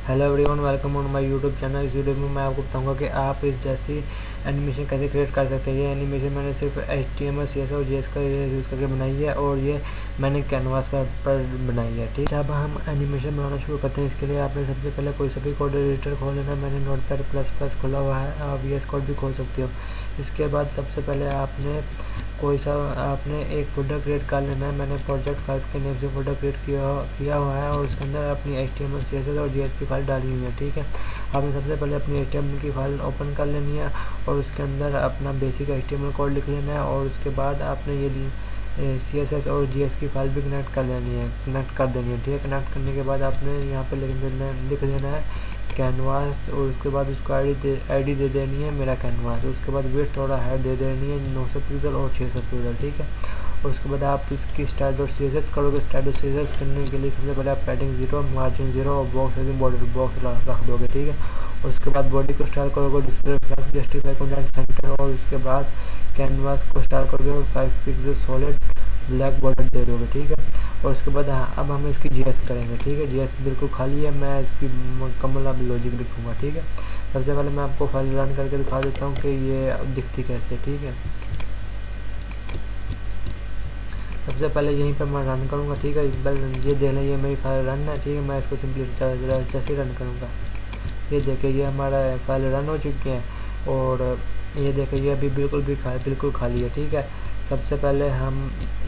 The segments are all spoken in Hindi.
Hello everyone, welcome on my YouTube channel. इस वीडियो में मैं आपको बताऊंगा कि आप इस जैसी एनिमेशन कैसे क्रिएट कर सकते हैं। ये एनिमेशन मैंने सिर्फ HTML CSS और JS का यूज़ करके बनाई है और ये मैंने कैनवास पर बनाई है। ठीक है, अब हम एनिमेशन बनाना शुरू करते हैं। इसके लिए आपने सबसे पहले कोई सा भी कोड एडिटर खोल लेना। मैंने नोटपैड++ खोला हुआ है, आप VS कोड भी खोल सकते हो। इसके बाद सबसे पहले आपने एक फोल्डर क्रिएट कर लेना है। मैंने प्रोजेक्ट 5 के नेम से फोल्डर क्रिएट किया हुआ है और उसके अंदर अपनी HTML CSS और JS की फाइल डाली हुई है। ठीक है, आपने सबसे पहले अपनी HTML की फाइल ओपन कर लेनी है और उसके अंदर अपना बेसिक HTML कोड लिख लेना है और उसके बाद आपने ये CSS और JS की फाइल भी कनेक्ट कर देनी है। ठीक है, कनेक्ट करने के बाद आपने यहाँ पे लिख देना है कैनवास और उसके बाद उसको आईडी दे देनी है मेरा कैनवास। उसके बाद विड्थ थोड़ा हाइट दे देनी है 900 पिक्सल और 600 पिक्सल। ठीक है, और उसके बाद आप इसकी style.css करोगे। style.css करने के लिए सबसे पहले आप पैडिंग 0, मार्जिन 0 और बॉक्स बॉर्डर बॉक्स रख दोगे। ठीक है, और उसके बाद बॉडी को स्टाइल करोगे, display flag justify content centre और उसके बाद कैनवास को स्टाइल करोगे और 5 पिक्सल सॉलिड ब्लैक बॉर्डर दे दोगे। ठीक है, और उसके बाद अब हम इसकी JS करेंगे। ठीक है, JS बिल्कुल खाली है, मैं इसकी मुकम्मल अब लॉजिक लिखूंगा। ठीक है, सबसे पहले मैं आपको फाइल रन करके दिखा देता हूँ कि ये दिखती कैसे। ठीक है, सबसे पहले यहीं पर मैं रन करूँगा। ठीक है, ये देख लें, ये मेरी फाइल रन है। ठीक है, मैं इसको सिंपली जैसे रन करूँगा, ये देखिए ये हमारा फाइल रन हो चुकी है और ये देखिए ये अभी बिल्कुल खाली है। ठीक है, सबसे पहले हम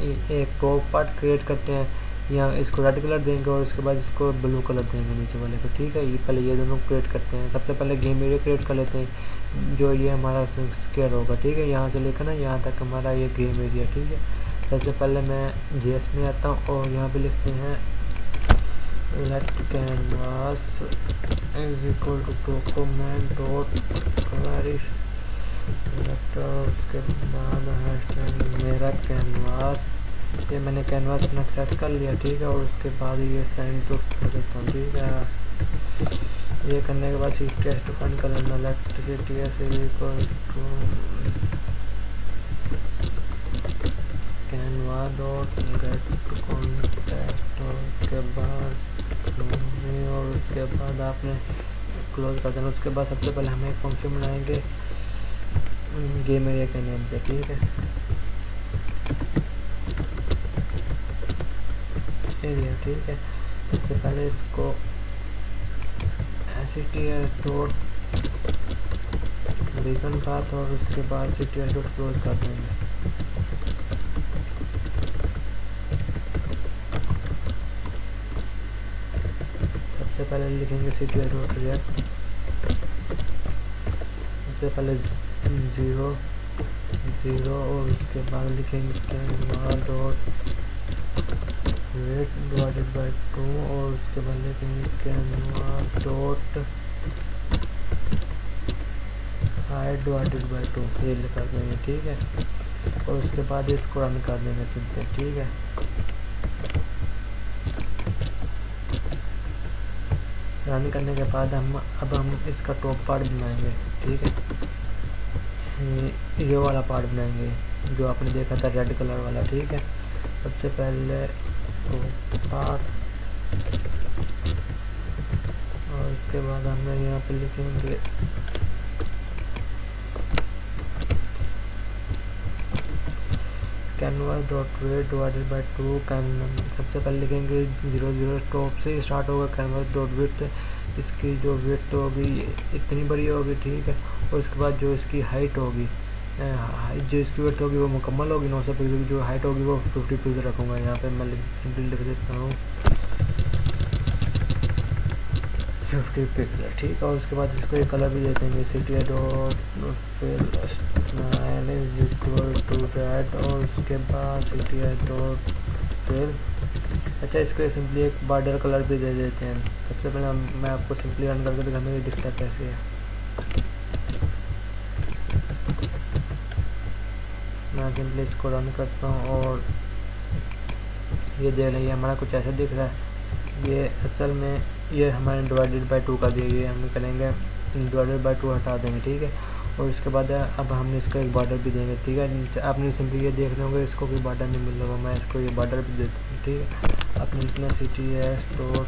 एक टॉप पार्ट क्रिएट करते हैं। यहाँ इसको रेड कलर देंगे और उसके बाद इसको ब्लू कलर देंगे नीचे वाले को। ठीक है, ये पहले ये दोनों क्रिएट करते हैं। सबसे पहले गेम एरिया क्रिएट कर लेते हैं, जो ये हमारा स्क्वायर होगा। ठीक है, यहाँ से लेकर ना यहाँ तक हमारा ये गेम एरिया। ठीक है, सबसे पहले मैं JS में आता हूँ और यहाँ पे लिखते हैं let canvas is equal to document dot query selector. उसके बाद हैशटैग मेरा कैनवास, ये मैंने कैनवास अपना एक्सेस कर लिया। ठीक है, और उसके बाद ये साइन टू कर देता हूँ। ठीक है, ये करने के बाद CTS डिफाइन कर लेना। Let CTS is equal to canvas dot get context और उसके बाद और उसके बाद आपने क्लोज कर देना। उसके बाद सबसे पहले हम एक फंक्शन बनाएंगे गेम एरिया के नेम से। ठीक है, एरिया। ठीक है, सबसे पहले इसको CTS डॉट रिकन पाथ और उसके बाद CTS डॉट क्लोज कर देंगे। सबसे पहले लिखेंगे CTS डॉट रिएक्ट, सबसे पहले 0 0 और उसके बाद लिखेंगे Canva dot weight divided by 2 और उसके बाद लिखेंगे Canva dot height divided by 2, ये लिखा देंगे। ठीक है, और उसके बाद इसको रन कर देंगे सिंपल। ठीक है, रन करने के बाद अब हम इसका टॉप पार्ट बनाएंगे। ठीक है, ये वाला पार्ट बनाएंगे जो आपने देखा था रेड कलर वाला। ठीक है, सबसे पहले टॉप पार्ट और उसके बाद हम यहाँ पे लिखेंगे canvas dot weight divided by 2। सबसे पहले लिखेंगे 0 0 टॉप से स्टार्ट होगा कैनवास डॉट विड्थ, इसकी जो विड्थ होगी इतनी बड़ी होगी। ठीक है, और उसके बाद जो इसकी हाइट होगी, जो इसकी विड्थ होगी वो मुकम्मल होगी 900 पिक्सल की, जो हाइट होगी वो 50 पिक्सल रखूँगा। यहाँ पे मैं सिंपली लिख देता हूँ 50 पिक्सल। ठीक है, और उसके बाद इसको एक कलर भी दे देंगे CTS dot fill is equal to red और उसके बाद CTS डॉट फिल। अच्छा, इसको सिंपली एक बॉर्डर कलर भी दे देते हैं। सबसे पहले मैं आपको सिंपली रन करके दिखाऊंगा ये दिखता कैसे है। मैं सिंपली इसको रन करता हूँ और ये देख रही है हमारा कुछ ऐसा दिख रहा है। ये असल में ये हमारे डिवाइडेड बाई 2 का दिया, ये हम करेंगे डिवाइडेड बाई 2 हटा देंगे। ठीक है, और उसके बाद अब हम इसका एक बॉर्डर भी देंगे। ठीक है, आपने सिंपली ये देख रहे होंगे इसको कोई बॉर्डर नहीं मिल रहा, मैं इसको ये बॉर्डर भी देता हूँ। ठीक है, आपने इतना CTS dot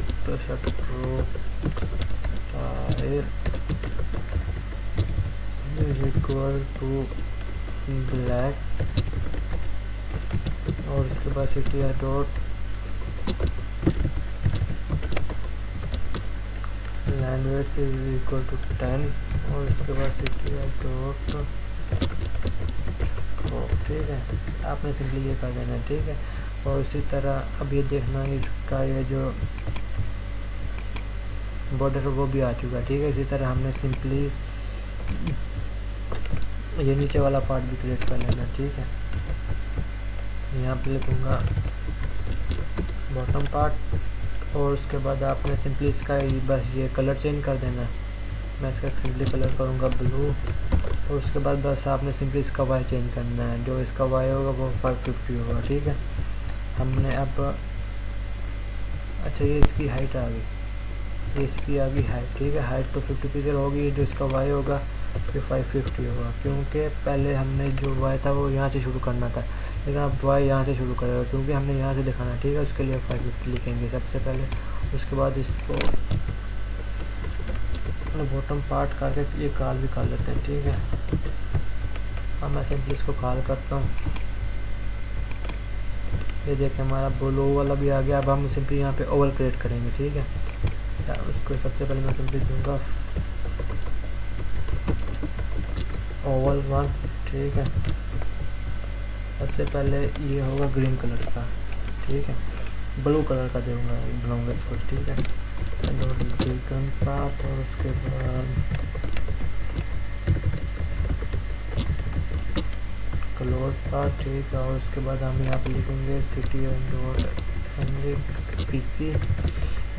style is equal to black और इसके बाद CTR dot line width is equal to 10 और इसके बाद CTR डॉट ठीक है। आपने सिंपली ये कर देना है, ठीक है। और इसी तरह अब ये देखना इसका ये जो बॉर्डर वो भी आ चुका है, ठीक है। इसी तरह हमने सिंपली ये नीचे वाला पार्ट भी क्रिएट कर लेना, ठीक है। यहाँ पे लिखूँगा बॉटम पार्ट और उसके बाद आपने सिंपली इसका बस ये कलर चेंज कर देना है। मैं इसका सिंपली कलर करूँगा ब्लू और उसके बाद बस आपने सिंपली इसका वाई चेंज करना है। जो इसका वाई होगा वो 550 होगा, ठीक है। हमने अब अच्छा ये इसकी हाइट आ गई, ये इसकी आ गई हाइट, ठीक है। हाइट तो 50 पिक्सल होगी, जो इसका वाई होगा फिर 550 होगा, क्योंकि पहले हमने जो वाई था वो यहाँ से शुरू करना था, लेकिन अब वाई यहाँ से शुरू करेगा क्योंकि हमने यहाँ से दिखाना, ठीक है। उसके लिए 550 लिखेंगे सबसे पहले। उसके बाद इसको बॉटम पार्ट करके ये काल भी कर लेते हैं, ठीक है। अब मैं सिंपली इसको काल करता हूँ। ये देखें हमारा ब्लू वाला भी आ गया। अब हम सिंपली यहाँ पे ओवल क्रिएट करेंगे, ठीक है। उसको सबसे पहले मैं सिंपली दूंगा ओवल 1, ठीक है। सबसे पहले ये होगा ग्रीन कलर का, ठीक है। ब्लू कलर का बनाऊंगा इसको, ठीक है। पार्ट और उसके बाद क्लोज पार्ट, ठीक है। और उसके बाद हम यहाँ पे लिखेंगे CTR.PC।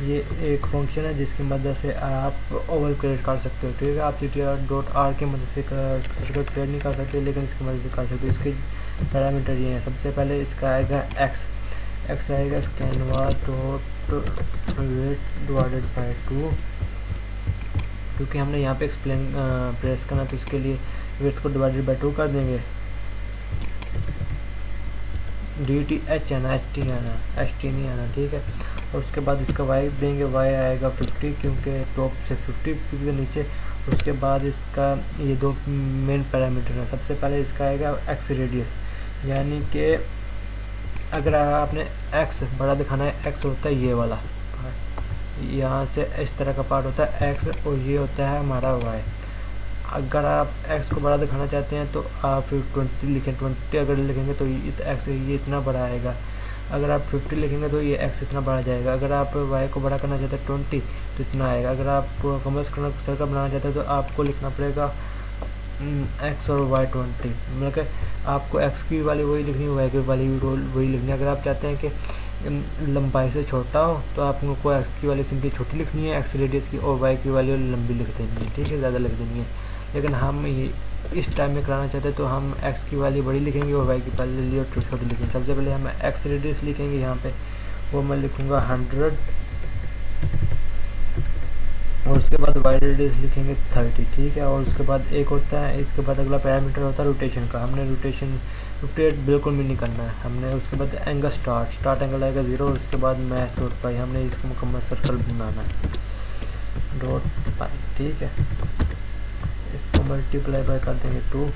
ये एक फंक्शन है जिसकी मदद से आप ओवल क्रिएट कर सकते हो, ठीक है। आप CTR.R की मदद से सर्कल क्रिएट नहीं कर सकते, लेकिन इसकी मदद से कर सकते हो। इसके पैरामीटर ये हैं। सबसे पहले इसका आएगा x आएगा canvas.weight/2, क्योंकि हमने यहाँ पे एक्सप्लेन प्रेस करना तो इसके लिए वेट को डिवाइडेड बाय 2 कर देंगे। DTH आना, HT नहीं आना, ठीक है। और उसके बाद इसका y देंगे, y आएगा 50 क्योंकि टॉप से 50 पिक्सल नीचे। उसके बाद इसका ये दो मेन पैरामीटर है। सबसे पहले इसका आएगा x रेडियस, यानी कि अगर आपने x बड़ा दिखाना है, x होता है ये वाला पार्ट, यहाँ से इस तरह का पार्ट होता है x और ये होता है हमारा y। अगर आप x को बड़ा दिखाना चाहते हैं तो आप फिर 20 लिखें। 20 अगर लिखेंगे तो x ये इतना बड़ा आएगा। अगर आप 50 लिखेंगे तो ये x इतना बड़ा जाएगा। अगर आप y को बड़ा करना चाहते हैं 20 तो इतना आएगा। अगर आप कन्वर्स करना सर्कल बनाना चाहते हैं तो आपको लिखना पड़ेगा x और y 20, मतलब कि आपको x की वैल्यू वही लिखनी है, y की वैल्यू वही लिखनी है। अगर आप चाहते हैं कि लंबाई से छोटा हो तो आपको x की वैल्यू सिंपली छोटी लिखनी है, x रेडियस की, और y की वैल्यू लंबी लिख देनी है, ठीक है, ज़्यादा लिख देनी है। लेकिन हम ये इस टाइम में कराना चाहते हैं तो हम x की वैल्यू बड़ी लिखेंगे और y की वैल्यू छोटी लिखेंगे। सबसे पहले हम x रेडियस लिखेंगे, यहाँ पे वो मैं लिखूँगा 100 और उसके बाद y रेडियस लिखेंगे 30, ठीक है। और उसके बाद एक होता है, इसके बाद अगला पैरामीटर होता है रोटेशन का। हमने रोटेट बिल्कुल भी नहीं करना है हमने। उसके बाद एंगल स्टार्ट एंगल आएगा 0। उसके बाद मैथ डॉट पाई, हमने इसको मुकम्मल सर्कल बनाना है डॉट पाई, ठीक है। इसको मल्टीप्लाई बाय कर देंगे 2,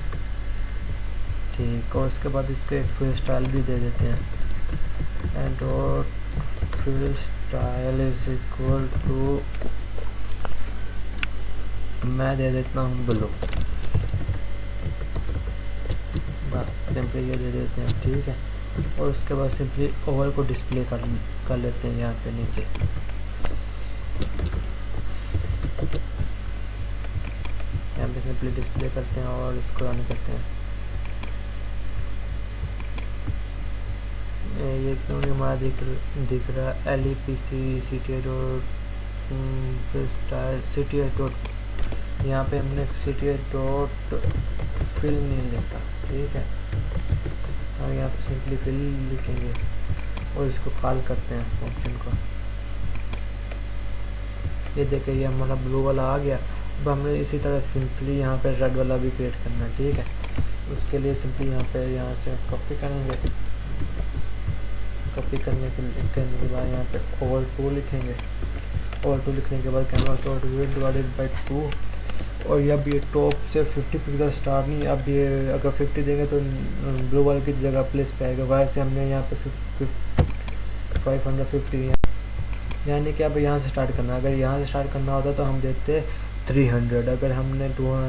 ठीक। और उसके बाद इसको एक फिल स्टाइल भी दे देते हैं, and dot fill style is equal to, मैं दे देता हूँ ब्लू, बस सिंपली ये दे देते हैं, ठीक है। और उसके बाद सिंपली ओवल को डिस्प्ले कर लेते हैं यहाँ पे नीचे। यहाँ पे सिंपली डिस्प्ले करते हैं और इसको रन करते हैं। ये क्यों नहीं हमारा दिख रहा LEPC CTR डॉट, यहाँ पे हमने CTR डॉट फिल नहीं लिखा, ठीक है। हम यहाँ पे सिंपली फिल लिखेंगे और इसको कॉल करते हैं फंक्शन को। ये देखिए ये हमारा ब्लू वाला आ गया। अब हमें इसी तरह सिंपली यहाँ पे रेड वाला भी क्रिएट करना है, ठीक है। उसके लिए सिंपली यहाँ से कॉपी करेंगे। कॉपी करने के बाद यहाँ पे ओवर 2 लिखेंगे और 2 लिखने के बाद canvas dot width divided by 2। और ये अब ये टॉप से 50 पिक्सल स्टार नहीं, अब ये अगर 50 देंगे तो ब्लू वाले की जगह प्लेस पे आएगा। वायर से हमने यहाँ पे 550 यानी कि अब यहाँ से स्टार्ट करना। अगर यहाँ से स्टार्ट करना होता तो हम देते 300, अगर हमने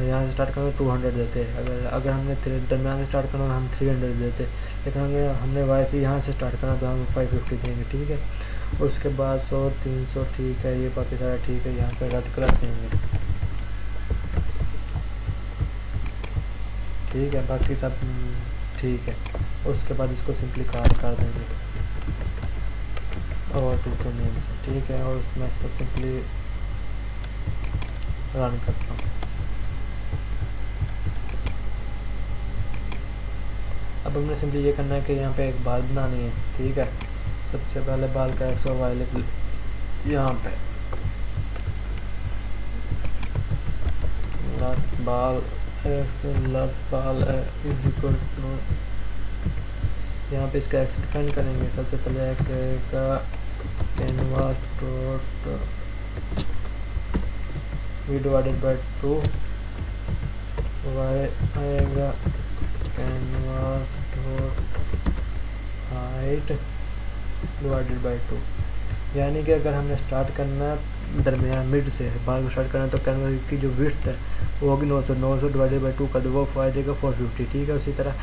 यहाँ से स्टार्ट करना 200 देते, अगर हमने दरम्यान से स्टार्ट करना हम 300 देते, लेकिन हमने वाई से यहाँ से स्टार्ट करना तो हम 550 देंगे, ठीक है। और उसके बाद 100 300 ठीक है, ये बाकी सारा ठीक है। यहाँ पे रेड कलर देंगे, ठीक है, बाकी सब ठीक है। और उसके बाद इसको सिंपली काट कर देंगे और टू नेम से, ठीक है। और उसमें इसको सिंपली रन करता हूँ। अब हमने सिंपली ये करना है कि यहाँ पे एक बाल बनानी है, ठीक है। सबसे पहले बाल का एक्स और वाई लिख यहाँ पे लेफ्ट बाल एक्स लेफ्ट बाल इज इक्वल टू, यहाँ पे इसका एक्स डिफाइन करेंगे। सबसे पहले एक्स का canvas dot v divided by 2, y आएगा canvas dot height divided by 2। यानी कि अगर हमने स्टार्ट करना दरमियान मिड से बाल को स्टार्ट करना तो कैनवास की जो विड्थ है वो होगी 900 डिवाइडेड बाई 2 कर दो, वो आ जाएगा 450, ठीक है। उसी तरह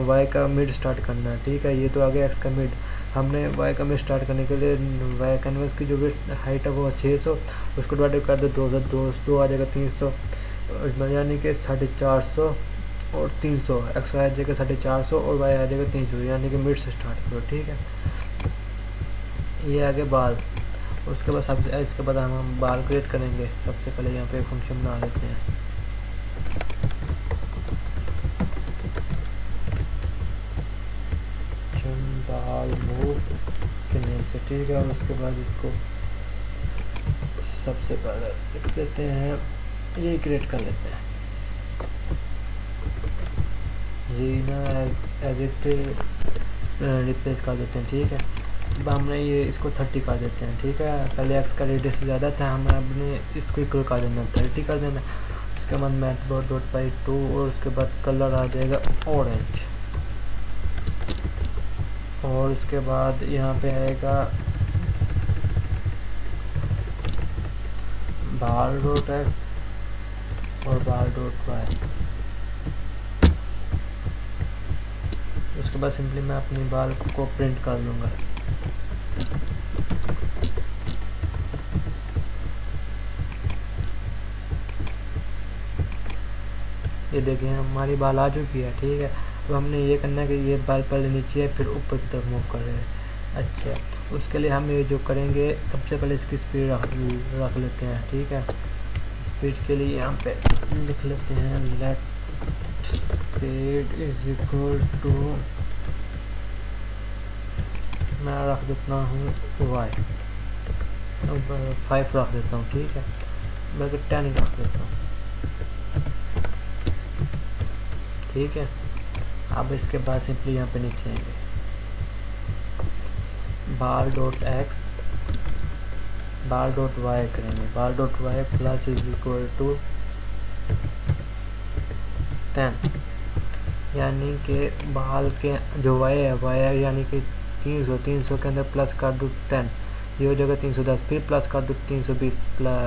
वाई का मिड स्टार्ट करना है, ठीक है। ये तो आ गया एक्स का मिड। हमने वाई का मिड स्टार्ट करने के लिए वाई कैनवास की जो विड्थ हाइट है वो 600, उसको डिवाइड कर दो 2 आ जाएगा 300, यानी कि 450 और 300। एक्स आ जाएगा 450 और वाई आ जाएगा 300, यानी कि मिड से स्टार्ट करो, ठीक है। ये आगे बाल। उसके बाद सबसे इसके बाद हम बाल क्रिएट करेंगे। सबसे पहले यहाँ पे एक फंक्शन बना लेते हैं, बाल मूव के नेम से, ठीक है। और उसके बाद इसको सबसे पहले लिख देते हैं, ये क्रिएट कर लेते हैं, ये ना एज इट रिप्लेस कर देते हैं, ठीक है। अब हमने ये इसको 30 कर देते हैं, ठीक है। पहले एक्स का रेडियस ज़्यादा था, हमें अपने इसको इक्वल कर देना, 30 कर देना। उसके बाद मैथ डॉट बाई 2 और उसके बाद कलर आ जाएगा ऑरेंज। और उसके बाद यहाँ पे आएगा बाल डॉट एक्स और बाल डॉट वाई। उसके बाद सिंपली मैं अपनी बाल को प्रिंट कर लूँगा। ये देखिए हमारी बाल आ चुकी है, ठीक है। तो हमने ये करना है कि ये बाल पहले नीचे है फिर ऊपर की तरफ मूव कर रहे हैं। अच्छा, उसके लिए हम ये जो करेंगे सबसे पहले इसकी स्पीड रख लेते हैं, ठीक है। स्पीड के लिए यहाँ पे लिख लेते हैं let speed is equal to, मैं रख देता हूँ वाई 5 रख देता हूँ, ठीक है। बल्कि 10 रख देता हूँ, ठीक है। अब इसके बाद सिंपली यहाँ पे नीचे आएंगे, ball dot x ball dot y करेंगे, ball dot y plus is equal to 10, यानी कि बाल के जो वाई है यानी कि 300 के अंदर प्लस कर दो 10, ये हो जाएगा 310, फिर प्लस कर दो 320,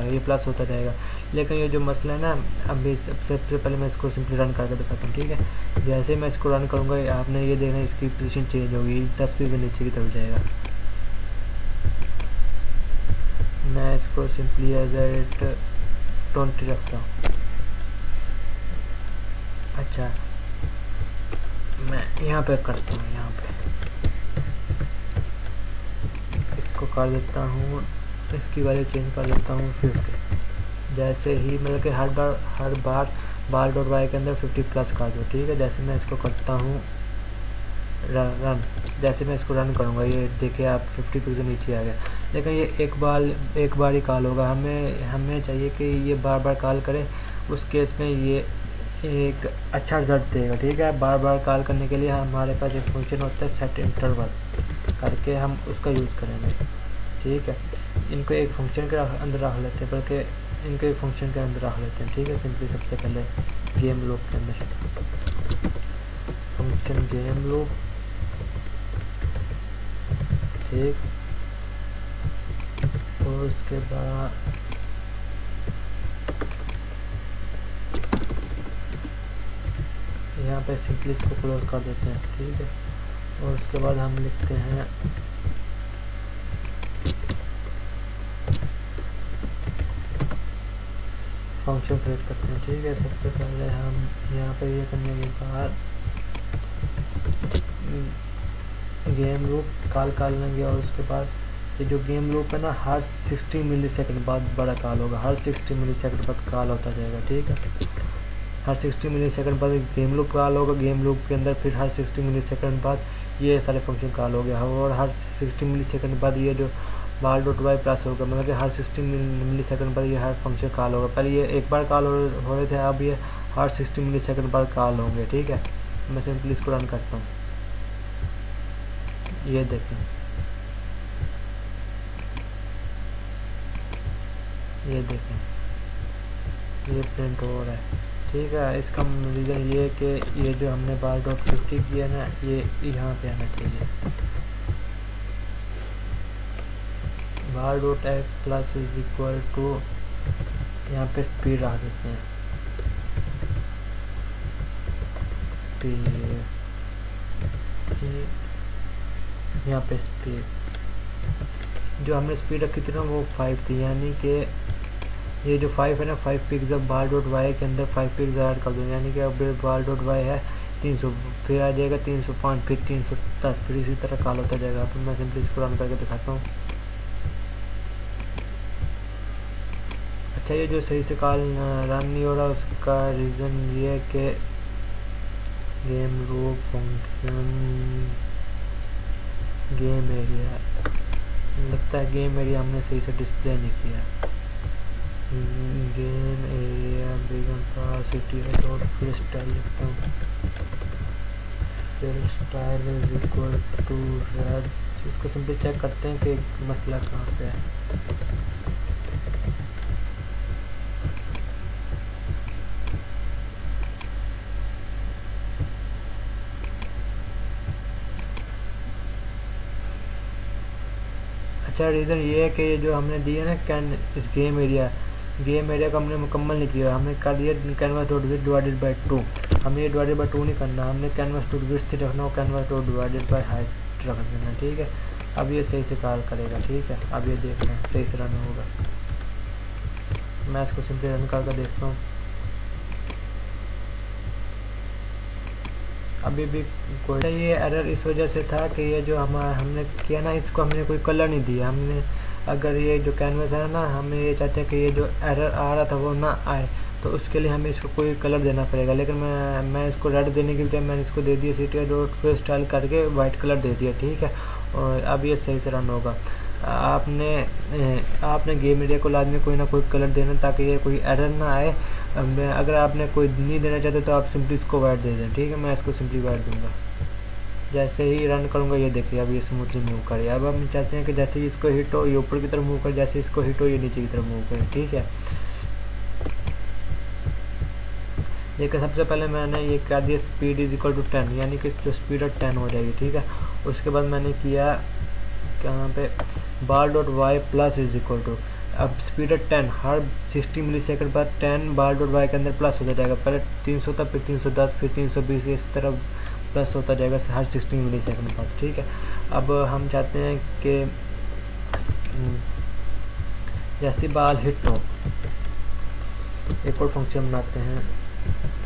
ये प्लस होता जाएगा। लेकिन ये जो मसला है ना, अभी सबसे पहले मैं इसको सिंपली रन करके दिखाता हूँ, ठीक है। जैसे मैं इसको रन करूँगा आपने ये देखना इसकी पोजीशन चेंज होगी, 10 के नीचे की तरफ जाएगा। मैं इसको सिंपली एज एट 20 रखता हूँ। अच्छा, मैं यहाँ पे करता हूँ, यहाँ पे इसको कर देता हूँ, इसकी वैल्यू चेंज कर देता हूँ 50। जैसे ही मतलब कि हर बार बाल डॉट वाई के अंदर 50 प्लस कर दो, ठीक है। जैसे मैं इसको करता हूँ रन, जैसे मैं इसको रन करूँगा ये देखिए आप 50 पे नीचे आ गया। लेकिन ये एक बार ही कॉल होगा, हमें चाहिए कि ये बार बार कॉल करे। उस केस में ये एक अच्छा रिजल्ट देगा, ठीक है। बार बार कॉल करने के लिए हमारे पास एक फंक्शन होता है सेट इंटरवल करके, हम उसका यूज़ करेंगे, ठीक है। इनको एक फंक्शन के अंदर रख लेते हैं, बल्कि इनको एक फंक्शन के अंदर रख लेते हैं, ठीक है। सिंपली सबसे पहले गेम लूप के अंदर फंक्शन गेम लूप, ठीक। और उसके बाद यहाँ पे सिंपली इसको क्लोज कर देते हैं, ठीक है। और उसके बाद हम लिखते हैं फंक्शन क्रिएट करते हैं, ठीक है। सबसे पहले हम यहाँ पे ये करने के बाद गेम लूप कॉल लेंगे, और उसके बाद ये जो गेम लूप है ना, हर 60 मिलीसेकंड बाद बड़ा कॉल होगा, हर 60 मिलीसेकंड बाद कॉल होता जाएगा, ठीक है। हर 60 मिलीसेकंड बाद गेम लूप कॉल होगा, गेम लूप के अंदर फिर हर 60 मिलीसेकंड बाद ये सारे फंक्शन कॉल हो गया, और हर 60 मिलीसेकंड बाद ये जो बार डॉट वाई प्लस होगा, मतलब कि हर 60 मिलीसेकंड बाद ये हर फंक्शन कॉल होगा। पहले ये एक बार कॉल हो रहे थे, अब ये हर 60 मिलीसेकंड बाद कॉल होंगे, ठीक है। मैं सिंपली इसको रन करता हूँ, ये देखें, ये देखें, ये प्रिंट हो रहा है, ठीक है। इसका रीज़न ये है कि ये जो हमने बार डॉट 50 किया ना, ये यहाँ पे आना चाहिए, bar dot s plus is equal to, यहाँ पे स्पीड रख देते हैं, यहाँ पे स्पीड जो हमने स्पीड रखी थी ना वो 5 थी, यानी कि ये जो 5 है ना, 5 पिक्स अब बार डॉट वाई के अंदर 5 पिक्स ऐड कर दूँगा, यानी कि अब बार डॉट वाई है 300, फिर आ जाएगा 305, फिर 310, फिर इसी तरह कॉल होता जाएगा। अब मैं सिंपली इसको रन करके दिखाता हूँ। अच्छा, ये जो सही से कॉल रन नहीं हो रहा, उसका रीज़न ये है कि game loop function game area, लगता है गेम एरिया हमने सही से डिस्प्ले नहीं किया। गेम एरिया बिगन का सिटी है, तो फिर स्टाइल लिखता हूँ, फिर style is equal to red. इसको सिंपली चेक करते हैं कि मसला कहाँ पे है। अच्छा, रीज़न ये है कि ये जो हमने दिया ना कैन इस गेम एरिया को हमने मुकम्मल नहीं किया, हमने कर दिया canvas dot width divided by 2। हमें ये डिवाइडेड बाई 2 नहीं करना, हमने कैनवास डॉट विड्थ से रखना, canvas dot divided by height रख देना, ठीक है। अब ये सही से कॉल करेगा, ठीक है। अब ये देखना सही से रन होगा, मैं इसको सिंपली रन करके देखता हूँ। अभी भी कोई, ये एरर इस वजह से था कि ये जो हमने किया ना, इसको हमने कोई कलर नहीं दिया। हमने अगर ये जो कैनवास है ना, हमें ये चाहते हैं कि ये जो एरर आ रहा था वो ना आए, तो उसके लिए हमें इसको कोई कलर देना पड़ेगा। लेकिन मैं इसको रेड देने के लिए मैंने इसको दे दिया सिटी डॉट फिर स्टाइल करके वाइट कलर दे दिया, ठीक है। और अब ये सही से रन होगा। आपने गेम एरिया को लाजमी कोई ना कोई कलर देना, ताकि ये कोई एरर ना आए। अगर आपने कोई नहीं देना चाहते तो आप सिंपली इसको वाइट दे दें, ठीक है। मैं इसको सिंपली वाइट दूंगा। जैसे ही रन करूँगा ये देखिए अब ये स्मूथली मूव करे। अब हम चाहते हैं कि जैसे ही इसको हिट हो ये ऊपर की तरफ मूव करे, जैसे इसको हिट हो ये नीचे की तरफ मूव करे, ठीक है। देखिए सबसे पहले मैंने ये कह दिया स्पीड इज इक्वल टू 10, यानी कि जो स्पीड है 10 हो जाएगी, ठीक है। उसके बाद मैंने किया कहाँ पे bar dot y plus is equal to, अब स्पीड है 10, हर 60 मिलीसेकंड बाद 10 बार डॉट वाई के अंदर प्लस होता जाएगा। पहले 300 था, फिर 310, फिर 320, इस तरह प्लस होता जाएगा हर 60 मिलीसेकंड बाद, ठीक है। अब हम चाहते हैं कि जैसे बाल हिट हो, एक और फंक्शन बनाते हैं,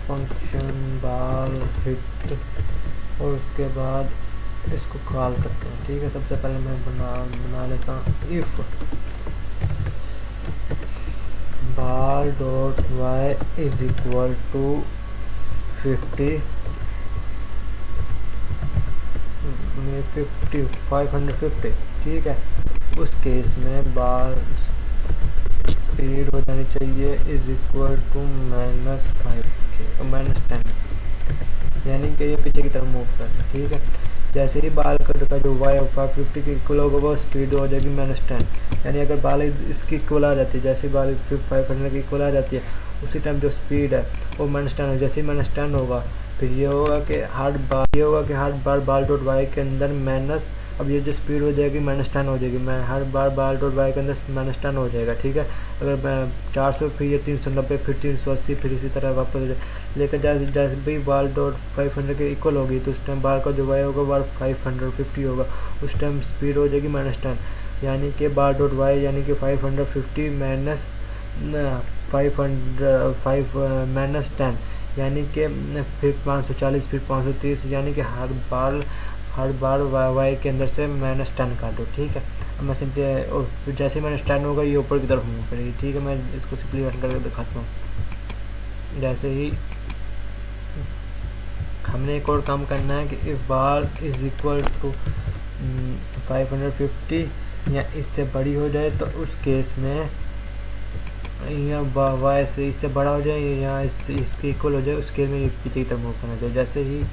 फंक्शन बाल हिट, और उसके बाद इसको कॉल करते हैं, ठीक है। सबसे पहले मैं बना लेता हूँ if ball dot y is equal to 550, ठीक है। उस केस में बाल स्पीड हो जानी चाहिए इज इक्वल टू -5 -10, यानी कि ये पीछे की तरफ मूव करना, ठीक है। जैसे ही बाल कट का जो वाई 550 के इक्वल होगा वो स्पीड हो जाएगी -10। यानी अगर बाल इसकी इक्वल आ जाती है, जैसे बाल 500 की इक्वल आ जाती है, उसी टाइम जो स्पीड है वो -10 हो। जैसे ही -10 होगा फिर ये होगा कि हर बार बाल डॉट वाई के अंदर माइनस, अब ये जो स्पीड हो जाएगी -10 हो जाएगी, मैं हर बार बाल डॉट वाई के अंदर -10 हो जाएगा, ठीक है। अगर मैं 400 फिर ये 390 फिर 380 फिर इसी तरह वापस हो जाए। लेकिन जैसे भी बाल डॉट 500 के इक्वल होगी तो उस टाइम बाल का जो वाई होगा बाल 550 होगा, उस टाइम स्पीड हो जाएगी -10। यानी कि बाल डॉट वाई यानी कि 550 माइनस 500 यानी कि फिर 540 फिर 530, यानी कि हर बार वाई के अंदर से -10 काटो, ठीक है। अब मैं सिंपली और फिर जैसे ही -10 होगा ये ऊपर की तरफ मूव करेगी, ठीक है। मैं इसको सिंपली रन करके दिखाता हूँ। जैसे ही हमने एक और काम करना है कि if bar is equal to 550 या इससे बड़ी हो जाए तो उस केस में या वाई से इससे बड़ा हो जाए या इसके इक्वल हो जाए, उस केस में ये पीछे की तरफ मूव करना चाहिए। जैसे ही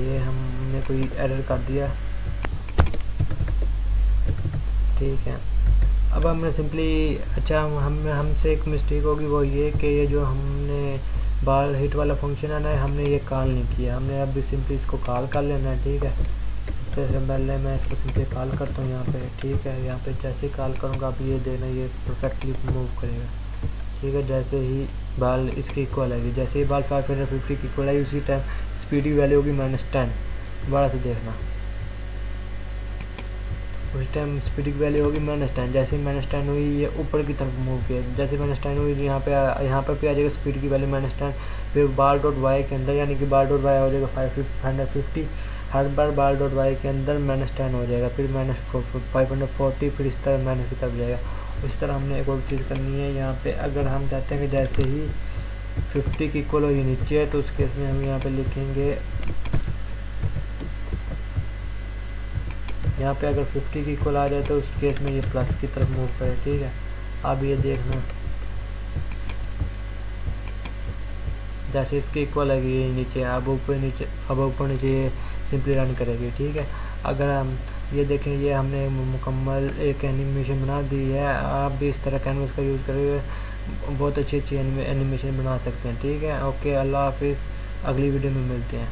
ये हमने कोई एरर कर दिया, ठीक है। अब हमने सिंपली हमसे एक मिस्टेक होगी, वो ये कि ये जो हमने बाल हिट वाला फंक्शन है ना, हमने ये कॉल नहीं किया। हमने अभी सिंपली इसको कॉल कर लेना है, ठीक है। सबसे पहले मैं इसको सिंपली कॉल करता हूँ यहाँ पे, ठीक है। यहाँ पे जैसे ही कॉल करूँगा आप ये देना, ये परफेक्टली मूव करेगा, ठीक है। जैसे ही बाल इसकी इक्वल आएगी, जैसे ही बाल 550 की इक्वल आएगी उसी टाइम स्पीड की वैल्यू होगी -10। दोबारा से देखना, उस टाइम स्पीड की वैल्यू होगी -10। जैसे ही -10 हुई ये ऊपर की तरफ मूव किया, जैसे -10 हुई यहाँ पे भी आ जाएगा स्पीड की वैल्यू -10। फिर बाल डॉट वाई के अंदर यानी कि बाल डॉट वाई हो जाएगा 550, हर बार बाल डॉट वाई के अंदर -10 हो जाएगा, फिर -540, फिर इस तरह माइनस की तरफ जाएगा। इस तरह हमने एक और चीज़ करनी है यहाँ पे। अगर हम चाहते हैं कि जैसे ही 50 की इक्वल हो ये नीचे है, तो उस केस में हम यहाँ पे लिखेंगे, यहाँ पे अगर 50 की इक्वल आ जाए तो उस केस में ये प्लस की तरफ मूव करे, ठीक है। अब ये देखना, जैसे इसके इक्वल है ये नीचे, अब ऊपर नीचे ये सिंपली रन करेगी, ठीक है। अगर हम ये देखें, ये हमने मुकम्मल एक एनिमेशन बना दी है। आप भी इस तरह कैनवस का यूज़ करेंगे, बहुत अच्छी एनिमेशन बना सकते हैं, ठीक है। ओके, अल्लाह हाफिज़, अगली वीडियो में मिलते हैं।